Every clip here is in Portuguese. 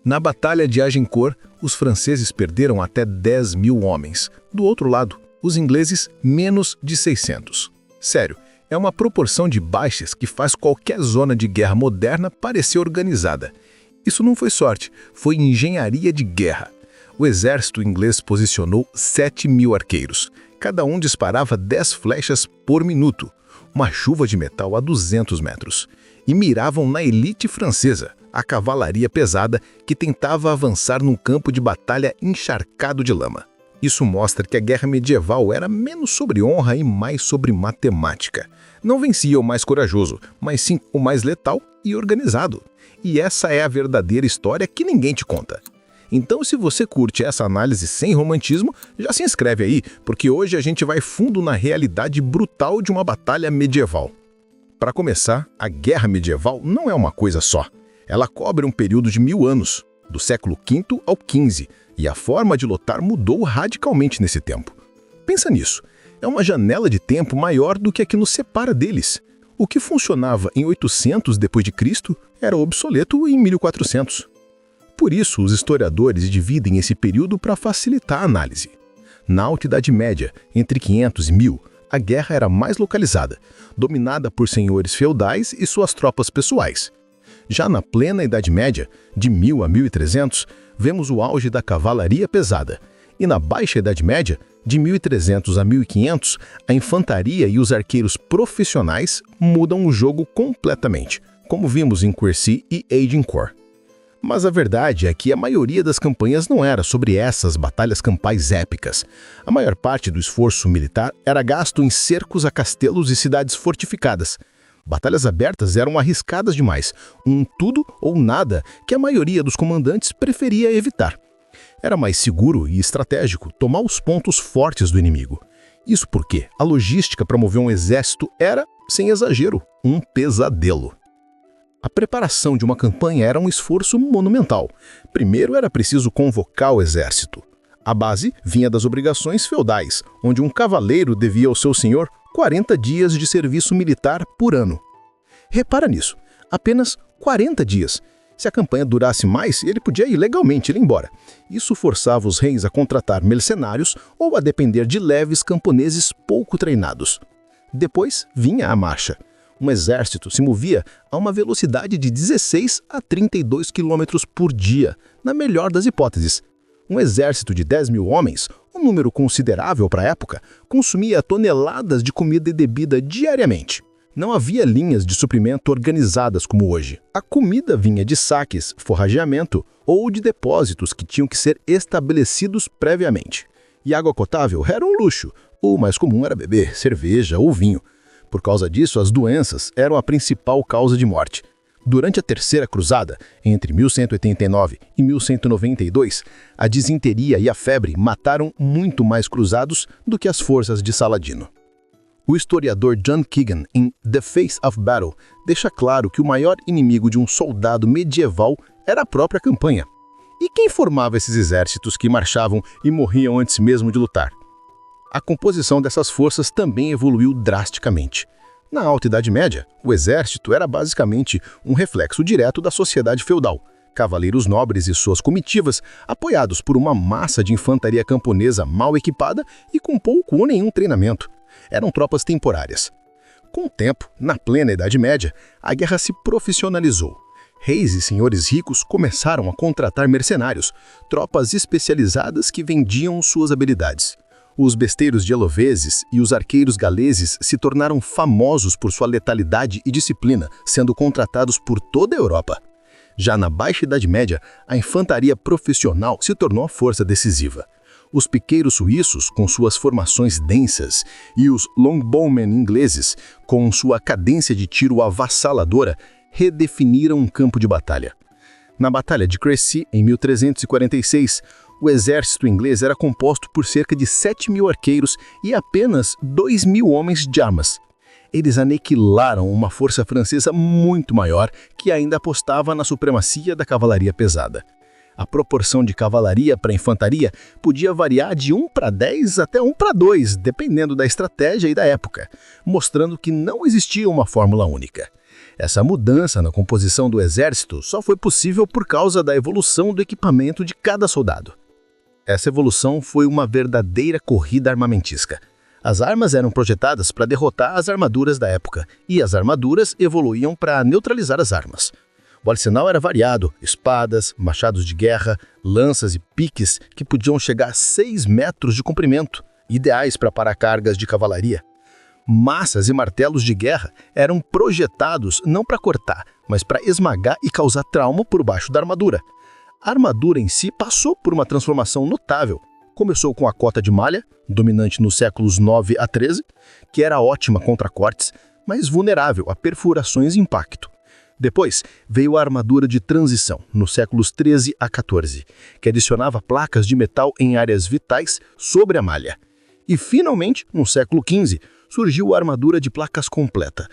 Na Batalha de Agincourt, os franceses perderam até 10.000 homens. Do outro lado, os ingleses, menos de 600. Sério, é uma proporção de baixas que faz qualquer zona de guerra moderna parecer organizada. Isso não foi sorte, foi engenharia de guerra. O exército inglês posicionou 7.000 arqueiros. Cada um disparava 10 flechas por minuto, uma chuva de metal a 200 metros. E miravam na elite francesa, a cavalaria pesada que tentava avançar num campo de batalha encharcado de lama. Isso mostra que a guerra medieval era menos sobre honra e mais sobre matemática. Não vencia o mais corajoso, mas sim o mais letal e organizado. E essa é a verdadeira história que ninguém te conta. Então, se você curte essa análise sem romantismo, já se inscreve aí, porque hoje a gente vai fundo na realidade brutal de uma batalha medieval. Para começar, a guerra medieval não é uma coisa só. Ela cobre um período de 1000 anos, do século V ao XV, e a forma de lutar mudou radicalmente nesse tempo. Pensa nisso, é uma janela de tempo maior do que a que nos separa deles. O que funcionava em 800 d.C. era obsoleto em 1400. Por isso, os historiadores dividem esse período para facilitar a análise. Na Alta Idade Média, entre 500 e 1000, a guerra era mais localizada, dominada por senhores feudais e suas tropas pessoais. Já na plena Idade Média, de 1000 a 1300, vemos o auge da cavalaria pesada. E na Baixa Idade Média, de 1300 a 1500, a infantaria e os arqueiros profissionais mudam o jogo completamente, como vimos em Quercy e Agincourt. Mas a verdade é que a maioria das campanhas não era sobre essas batalhas campais épicas. A maior parte do esforço militar era gasto em cercos a castelos e cidades fortificadas. Batalhas abertas eram arriscadas demais, um tudo ou nada que a maioria dos comandantes preferia evitar. Era mais seguro e estratégico tomar os pontos fortes do inimigo. Isso porque a logística para mover um exército era, sem exagero, um pesadelo. A preparação de uma campanha era um esforço monumental. Primeiro era preciso convocar o exército. A base vinha das obrigações feudais, onde um cavaleiro devia ao seu senhor 40 dias de serviço militar por ano. Repara nisso, apenas 40 dias. Se a campanha durasse mais, ele podia ir legalmente embora. Isso forçava os reis a contratar mercenários ou a depender de leves camponeses pouco treinados. Depois vinha a marcha. Um exército se movia a uma velocidade de 16 a 32 km por dia, na melhor das hipóteses. Um exército de 10.000 homens, um número considerável para a época, consumia toneladas de comida e bebida diariamente. Não havia linhas de suprimento organizadas como hoje. A comida vinha de saques, forrageamento ou de depósitos que tinham que ser estabelecidos previamente. E água potável era um luxo. O mais comum era beber cerveja ou vinho. Por causa disso, as doenças eram a principal causa de morte. Durante a Terceira Cruzada, entre 1189 e 1192, a disenteria e a febre mataram muito mais cruzados do que as forças de Saladino. O historiador John Keegan, em The Face of Battle, deixa claro que o maior inimigo de um soldado medieval era a própria campanha. E quem formava esses exércitos que marchavam e morriam antes mesmo de lutar? A composição dessas forças também evoluiu drasticamente. Na Alta Idade Média, o exército era basicamente um reflexo direto da sociedade feudal. Cavaleiros nobres e suas comitivas, apoiados por uma massa de infantaria camponesa mal equipada e com pouco ou nenhum treinamento. Eram tropas temporárias. Com o tempo, na plena Idade Média, a guerra se profissionalizou. Reis e senhores ricos começaram a contratar mercenários, tropas especializadas que vendiam suas habilidades. Os besteiros geloveses e os arqueiros galeses se tornaram famosos por sua letalidade e disciplina, sendo contratados por toda a Europa. Já na Baixa Idade Média, a infantaria profissional se tornou a força decisiva. Os piqueiros suíços, com suas formações densas, e os longbowmen ingleses, com sua cadência de tiro avassaladora, redefiniram um campo de batalha. Na Batalha de Crecy, em 1346, o exército inglês era composto por cerca de 7.000 arqueiros e apenas 2.000 homens de armas. Eles aniquilaram uma força francesa muito maior que ainda apostava na supremacia da cavalaria pesada. A proporção de cavalaria para infantaria podia variar de 1 para 10 até 1 para 2, dependendo da estratégia e da época, mostrando que não existia uma fórmula única. Essa mudança na composição do exército só foi possível por causa da evolução do equipamento de cada soldado. Essa evolução foi uma verdadeira corrida armamentística. As armas eram projetadas para derrotar as armaduras da época, e as armaduras evoluíam para neutralizar as armas. O arsenal era variado: espadas, machados de guerra, lanças e piques que podiam chegar a 6 metros de comprimento, ideais para paracargas de cavalaria. Maças e martelos de guerra eram projetados não para cortar, mas para esmagar e causar trauma por baixo da armadura. A armadura em si passou por uma transformação notável. Começou com a cota de malha, dominante nos séculos 9 a 13, que era ótima contra cortes, mas vulnerável a perfurações e impacto. Depois veio a armadura de transição, nos séculos 13 a 14, que adicionava placas de metal em áreas vitais sobre a malha. E, finalmente, no século 15, surgiu a armadura de placas completa.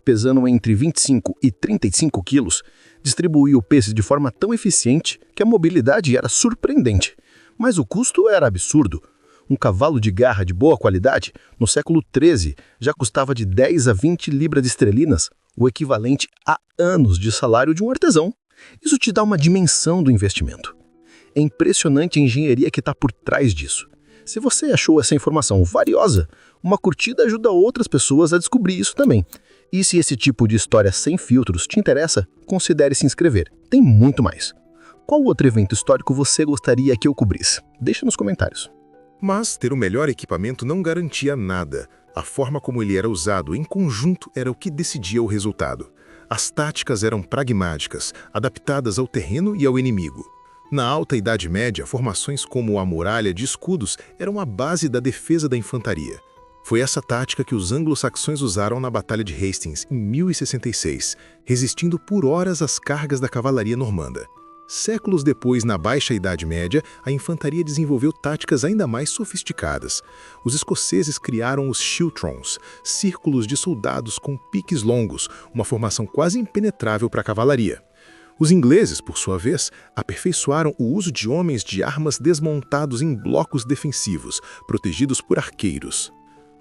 Pesando entre 25 e 35 quilos, distribuía o peso de forma tão eficiente que a mobilidade era surpreendente. Mas o custo era absurdo. Um cavalo de garra de boa qualidade, no século 13, já custava de 10 a 20 libras esterlinas, o equivalente a anos de salário de um artesão. Isso te dá uma dimensão do investimento. É impressionante a engenharia que está por trás disso. Se você achou essa informação valiosa, uma curtida ajuda outras pessoas a descobrir isso também. E se esse tipo de história sem filtros te interessa, considere se inscrever. Tem muito mais. Qual outro evento histórico você gostaria que eu cobrisse? Deixa nos comentários. Mas ter o melhor equipamento não garantia nada. A forma como ele era usado em conjunto era o que decidia o resultado. As táticas eram pragmáticas, adaptadas ao terreno e ao inimigo. Na Alta Idade Média, formações como a muralha de escudos eram a base da defesa da infantaria. Foi essa tática que os anglo-saxões usaram na Batalha de Hastings, em 1066, resistindo por horas às cargas da cavalaria normanda. Séculos depois, na Baixa Idade Média, a infantaria desenvolveu táticas ainda mais sofisticadas. Os escoceses criaram os schiltrons, círculos de soldados com piques longos, uma formação quase impenetrável para a cavalaria. Os ingleses, por sua vez, aperfeiçoaram o uso de homens de armas desmontados em blocos defensivos, protegidos por arqueiros.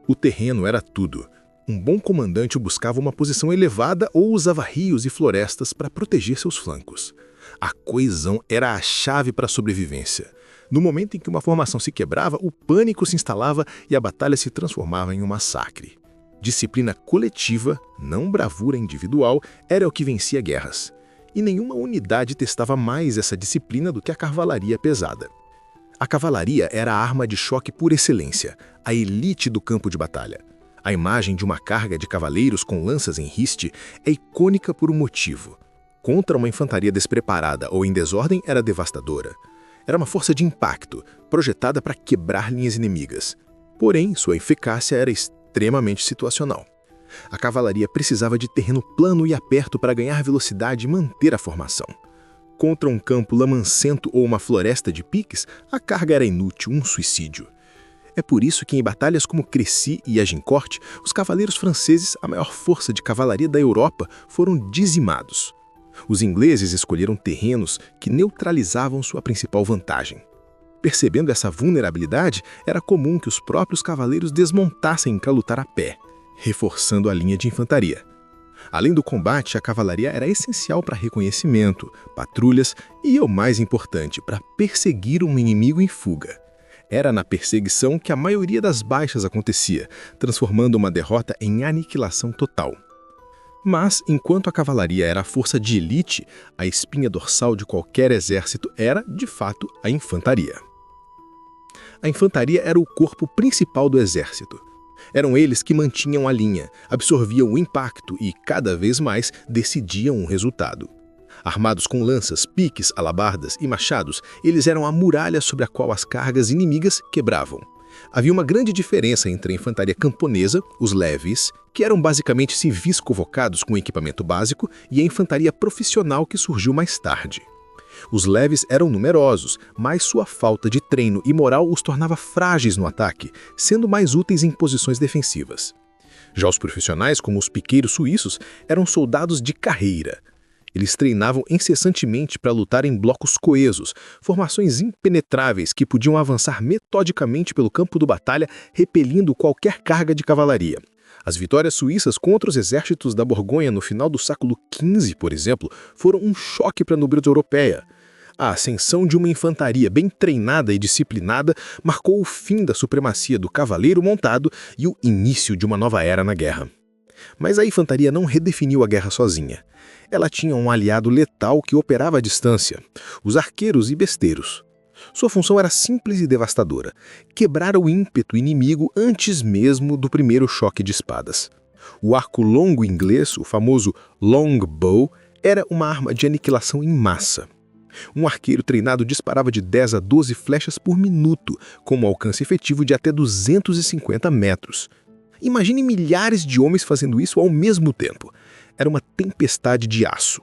O terreno era tudo. Um bom comandante buscava uma posição elevada ou usava rios e florestas para proteger seus flancos. A coesão era a chave para a sobrevivência. No momento em que uma formação se quebrava, o pânico se instalava e a batalha se transformava em um massacre. Disciplina coletiva, não bravura individual, era o que vencia guerras. E nenhuma unidade testava mais essa disciplina do que a cavalaria pesada. A cavalaria era a arma de choque por excelência, a elite do campo de batalha. A imagem de uma carga de cavaleiros com lanças em riste é icônica por um motivo. Contra uma infantaria despreparada ou em desordem era devastadora. Era uma força de impacto, projetada para quebrar linhas inimigas. Porém, sua eficácia era extremamente situacional. A cavalaria precisava de terreno plano e aberto para ganhar velocidade e manter a formação. Contra um campo lamancento ou uma floresta de piques, a carga era inútil, um suicídio. É por isso que em batalhas como Crécy e Agincourt, os cavaleiros franceses, a maior força de cavalaria da Europa, foram dizimados. Os ingleses escolheram terrenos que neutralizavam sua principal vantagem. Percebendo essa vulnerabilidade, era comum que os próprios cavaleiros desmontassem para lutar a pé, reforçando a linha de infantaria. Além do combate, a cavalaria era essencial para reconhecimento, patrulhas e, o mais importante, para perseguir um inimigo em fuga. Era na perseguição que a maioria das baixas acontecia, transformando uma derrota em aniquilação total. Mas, enquanto a cavalaria era a força de elite, a espinha dorsal de qualquer exército era, de fato, a infantaria. A infantaria era o corpo principal do exército. Eram eles que mantinham a linha, absorviam o impacto e, cada vez mais, decidiam o resultado. Armados com lanças, piques, alabardas e machados, eles eram a muralha sobre a qual as cargas inimigas quebravam. Havia uma grande diferença entre a infantaria camponesa, os levies, que eram basicamente civis convocados com equipamento básico, e a infantaria profissional que surgiu mais tarde. Os leves eram numerosos, mas sua falta de treino e moral os tornava frágeis no ataque, sendo mais úteis em posições defensivas. Já os profissionais, como os piqueiros suíços, eram soldados de carreira. Eles treinavam incessantemente para lutar em blocos coesos, formações impenetráveis que podiam avançar metodicamente pelo campo de batalha, repelindo qualquer carga de cavalaria. As vitórias suíças contra os exércitos da Borgonha no final do século XV, por exemplo, foram um choque para a nobreza europeia. A ascensão de uma infantaria bem treinada e disciplinada marcou o fim da supremacia do cavaleiro montado e o início de uma nova era na guerra. Mas a infantaria não redefiniu a guerra sozinha. Ela tinha um aliado letal que operava à distância: os arqueiros e besteiros. Sua função era simples e devastadora: quebrar o ímpeto inimigo antes mesmo do primeiro choque de espadas. O arco longo inglês, o famoso longbow, era uma arma de aniquilação em massa. Um arqueiro treinado disparava de 10 a 12 flechas por minuto, com um alcance efetivo de até 250 metros. Imagine milhares de homens fazendo isso ao mesmo tempo. Era uma tempestade de aço.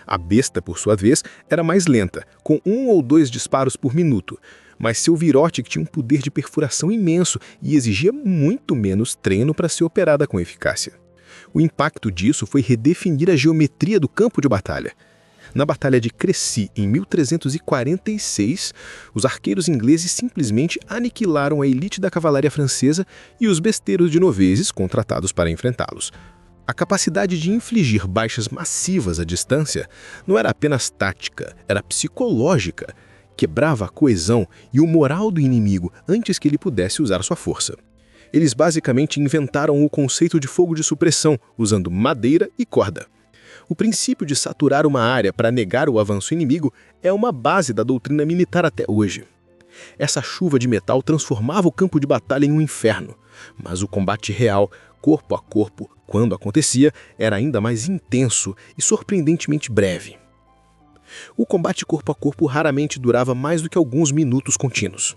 A besta, por sua vez, era mais lenta, com 1 ou 2 disparos por minuto, mas seu virote tinha um poder de perfuração imenso e exigia muito menos treino para ser operada com eficácia. O impacto disso foi redefinir a geometria do campo de batalha. Na Batalha de Crécy, em 1346, os arqueiros ingleses simplesmente aniquilaram a elite da cavalaria francesa e os besteiros genoveses contratados para enfrentá-los. A capacidade de infligir baixas massivas à distância não era apenas tática, era psicológica. Quebrava a coesão e o moral do inimigo antes que ele pudesse usar sua força. Eles basicamente inventaram o conceito de fogo de supressão, usando madeira e corda. O princípio de saturar uma área para negar o avanço inimigo é uma base da doutrina militar até hoje. Essa chuva de metal transformava o campo de batalha em um inferno, mas o combate real, corpo a corpo, quando acontecia, era ainda mais intenso e surpreendentemente breve. O combate corpo a corpo raramente durava mais do que alguns minutos contínuos.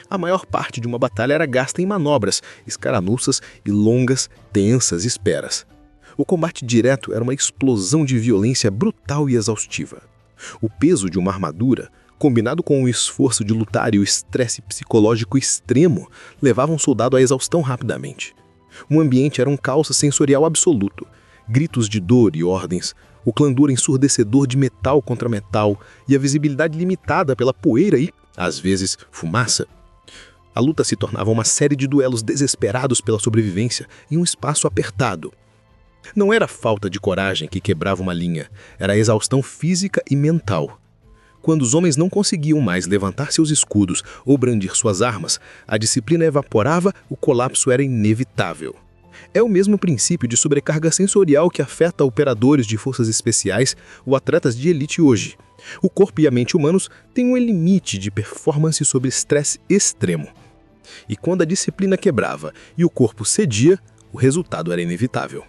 A maior parte de uma batalha era gasta em manobras, escaramuças e longas, tensas esperas. O combate direto era uma explosão de violência brutal e exaustiva. O peso de uma armadura, combinado com o esforço de lutar e o estresse psicológico extremo, levava um soldado à exaustão rapidamente. O ambiente era um caos sensorial absoluto. Gritos de dor e ordens, o clandor ensurdecedor de metal contra metal e a visibilidade limitada pela poeira e, às vezes, fumaça. A luta se tornava uma série de duelos desesperados pela sobrevivência em um espaço apertado. Não era falta de coragem que quebrava uma linha, era a exaustão física e mental. Quando os homens não conseguiam mais levantar seus escudos ou brandir suas armas, a disciplina evaporava, o colapso era inevitável. É o mesmo princípio de sobrecarga sensorial que afeta operadores de forças especiais ou atletas de elite hoje. O corpo e a mente humanos têm um limite de performance sob estresse extremo. E quando a disciplina quebrava e o corpo cedia, o resultado era inevitável.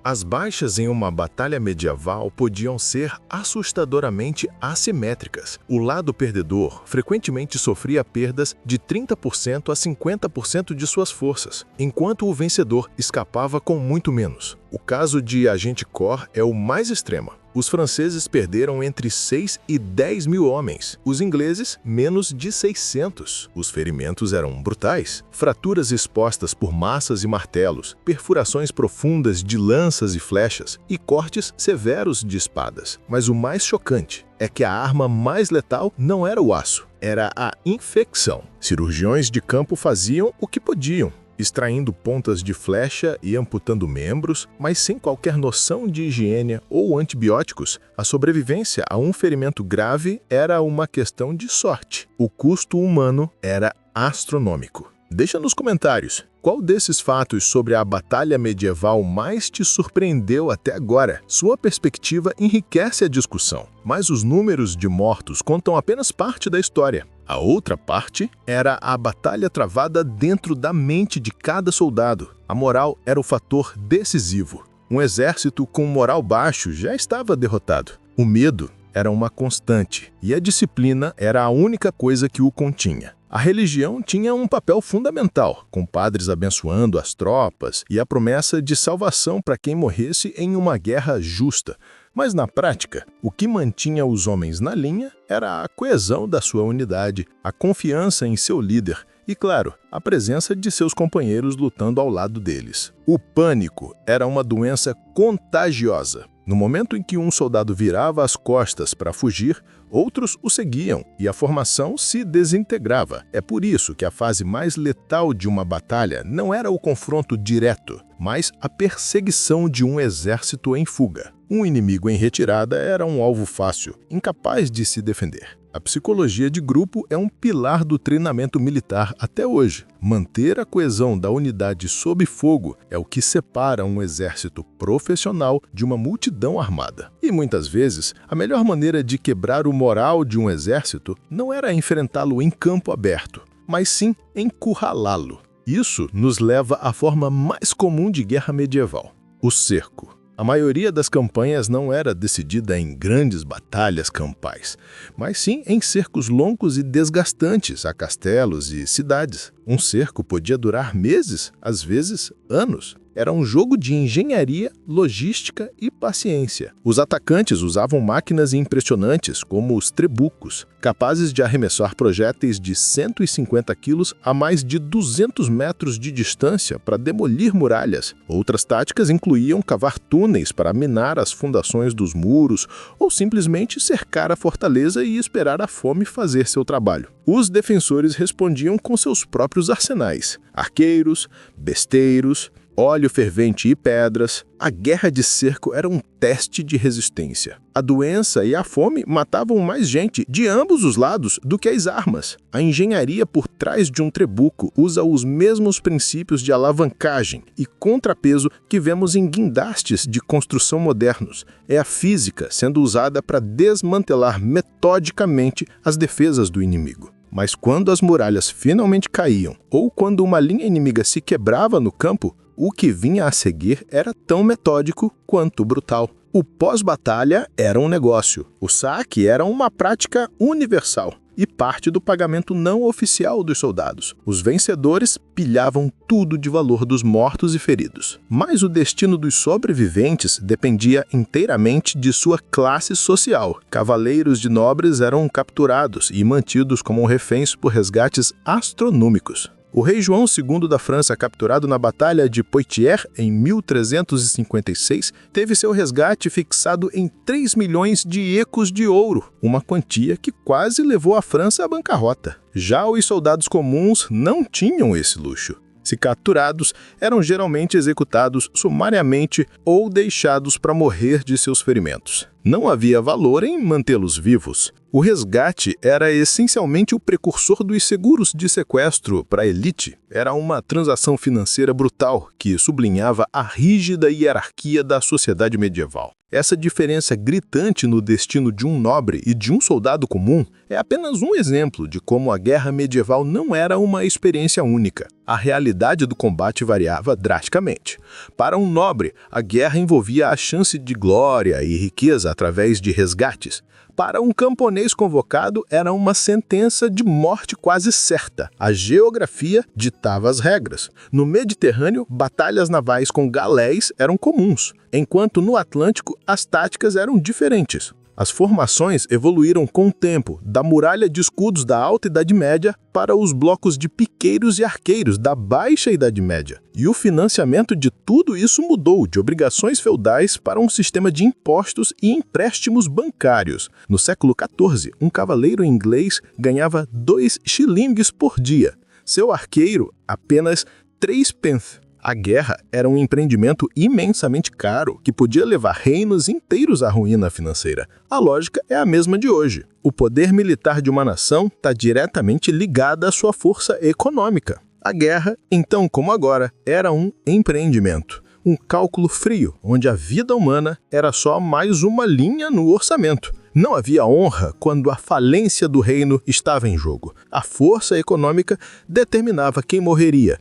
As baixas em uma batalha medieval podiam ser assustadoramente assimétricas. O lado perdedor frequentemente sofria perdas de 30% a 50% de suas forças, enquanto o vencedor escapava com muito menos. O caso de Agincourt é o mais extremo. Os franceses perderam entre 6 e 10 mil homens, os ingleses menos de 600. Os ferimentos eram brutais. Fraturas expostas por massas e martelos, perfurações profundas de lanças e flechas e cortes severos de espadas. Mas o mais chocante é que a arma mais letal não era o aço, era a infecção. Cirurgiões de campo faziam o que podiam, extraindo pontas de flecha e amputando membros, mas sem qualquer noção de higiene ou antibióticos. A sobrevivência a um ferimento grave era uma questão de sorte. O custo humano era astronômico. Deixa nos comentários qual desses fatos sobre a batalha medieval mais te surpreendeu até agora. Sua perspectiva enriquece a discussão, mas os números de mortos contam apenas parte da história. A outra parte era a batalha travada dentro da mente de cada soldado. A moral era o fator decisivo. Um exército com moral baixo já estava derrotado. O medo era uma constante e a disciplina era a única coisa que o continha. A religião tinha um papel fundamental, com padres abençoando as tropas e a promessa de salvação para quem morresse em uma guerra justa. Mas na prática, o que mantinha os homens na linha era a coesão da sua unidade, a confiança em seu líder e, claro, a presença de seus companheiros lutando ao lado deles. O pânico era uma doença contagiosa. No momento em que um soldado virava as costas para fugir, outros o seguiam e a formação se desintegrava. É por isso que a fase mais letal de uma batalha não era o confronto direto, mas a perseguição de um exército em fuga. Um inimigo em retirada era um alvo fácil, incapaz de se defender. A psicologia de grupo é um pilar do treinamento militar até hoje. Manter a coesão da unidade sob fogo é o que separa um exército profissional de uma multidão armada. E muitas vezes, a melhor maneira de quebrar o moral de um exército não era enfrentá-lo em campo aberto, mas sim encurralá-lo. Isso nos leva à forma mais comum de guerra medieval: o cerco. A maioria das campanhas não era decidida em grandes batalhas campais, mas sim em cercos longos e desgastantes a castelos e cidades. Um cerco podia durar meses, às vezes anos. Era um jogo de engenharia, logística e paciência. Os atacantes usavam máquinas impressionantes, como os trebucos, capazes de arremessar projéteis de 150 quilos a mais de 200 metros de distância para demolir muralhas. Outras táticas incluíam cavar túneis para minar as fundações dos muros ou simplesmente cercar a fortaleza e esperar a fome fazer seu trabalho. Os defensores respondiam com seus próprios arsenais: arqueiros, besteiros, óleo fervente e pedras. A guerra de cerco era um teste de resistência. A doença e a fome matavam mais gente de ambos os lados do que as armas. A engenharia por trás de um trebuco usa os mesmos princípios de alavancagem e contrapeso que vemos em guindastes de construção modernos. É a física sendo usada para desmantelar metodicamente as defesas do inimigo. Mas quando as muralhas finalmente caíam, ou quando uma linha inimiga se quebrava no campo, o que vinha a seguir era tão metódico quanto brutal. O pós-batalha era um negócio. O saque era uma prática universal e parte do pagamento não oficial dos soldados. Os vencedores pilhavam tudo de valor dos mortos e feridos. Mas o destino dos sobreviventes dependia inteiramente de sua classe social. Cavaleiros de nobres eram capturados e mantidos como reféns por resgates astronômicos. O rei João II da França, capturado na Batalha de Poitiers em 1356, teve seu resgate fixado em 3 milhões de ecus de ouro, uma quantia que quase levou a França à bancarrota. Já os soldados comuns não tinham esse luxo. Se capturados, eram geralmente executados sumariamente ou deixados para morrer de seus ferimentos. Não havia valor em mantê-los vivos. O resgate era essencialmente o precursor dos seguros de sequestro para a elite. Era uma transação financeira brutal que sublinhava a rígida hierarquia da sociedade medieval. Essa diferença gritante no destino de um nobre e de um soldado comum é apenas um exemplo de como a guerra medieval não era uma experiência única. A realidade do combate variava drasticamente. Para um nobre, a guerra envolvia a chance de glória e riqueza através de resgates. Para um camponês convocado, era uma sentença de morte quase certa. A geografia ditava as regras. No Mediterrâneo, batalhas navais com galéis eram comuns, enquanto no Atlântico as táticas eram diferentes. As formações evoluíram com o tempo, da muralha de escudos da Alta Idade Média para os blocos de piqueiros e arqueiros da Baixa Idade Média. E o financiamento de tudo isso mudou de obrigações feudais para um sistema de impostos e empréstimos bancários. No século XIV, um cavaleiro inglês ganhava 2 shillings por dia. Seu arqueiro, apenas 3 pence. A guerra era um empreendimento imensamente caro que podia levar reinos inteiros à ruína financeira. A lógica é a mesma de hoje. O poder militar de uma nação está diretamente ligado à sua força econômica. A guerra, então como agora, era um empreendimento. Um cálculo frio, onde a vida humana era só mais uma linha no orçamento. Não havia honra quando a falência do reino estava em jogo. A força econômica determinava quem morreria.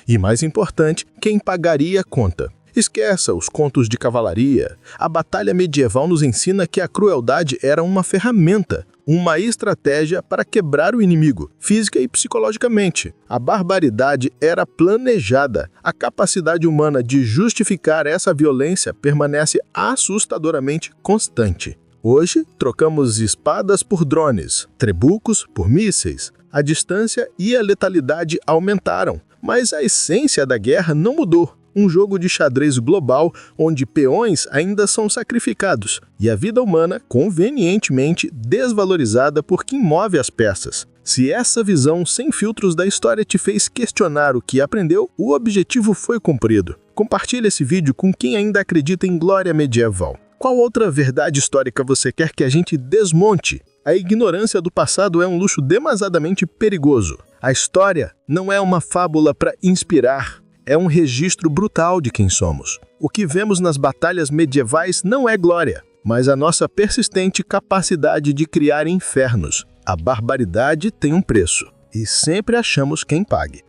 E, mais importante, quem pagaria a conta. Esqueça os contos de cavalaria. A batalha medieval nos ensina que a crueldade era uma ferramenta, uma estratégia para quebrar o inimigo, física e psicologicamente. A barbaridade era planejada. A capacidade humana de justificar essa violência permanece assustadoramente constante. Hoje, trocamos espadas por drones, trebucos por mísseis. A distância e a letalidade aumentaram. Mas a essência da guerra não mudou. um jogo de xadrez global onde peões ainda são sacrificados e a vida humana convenientemente desvalorizada por quem move as peças. Se essa visão sem filtros da história te fez questionar o que aprendeu, o objetivo foi cumprido. Compartilhe esse vídeo com quem ainda acredita em glória medieval. Qual outra verdade histórica você quer que a gente desmonte? A ignorância do passado é um luxo demasiadamente perigoso. A história não é uma fábula para inspirar, é um registro brutal de quem somos. O que vemos nas batalhas medievais não é glória, mas a nossa persistente capacidade de criar infernos. A barbaridade tem um preço, e sempre achamos quem pague.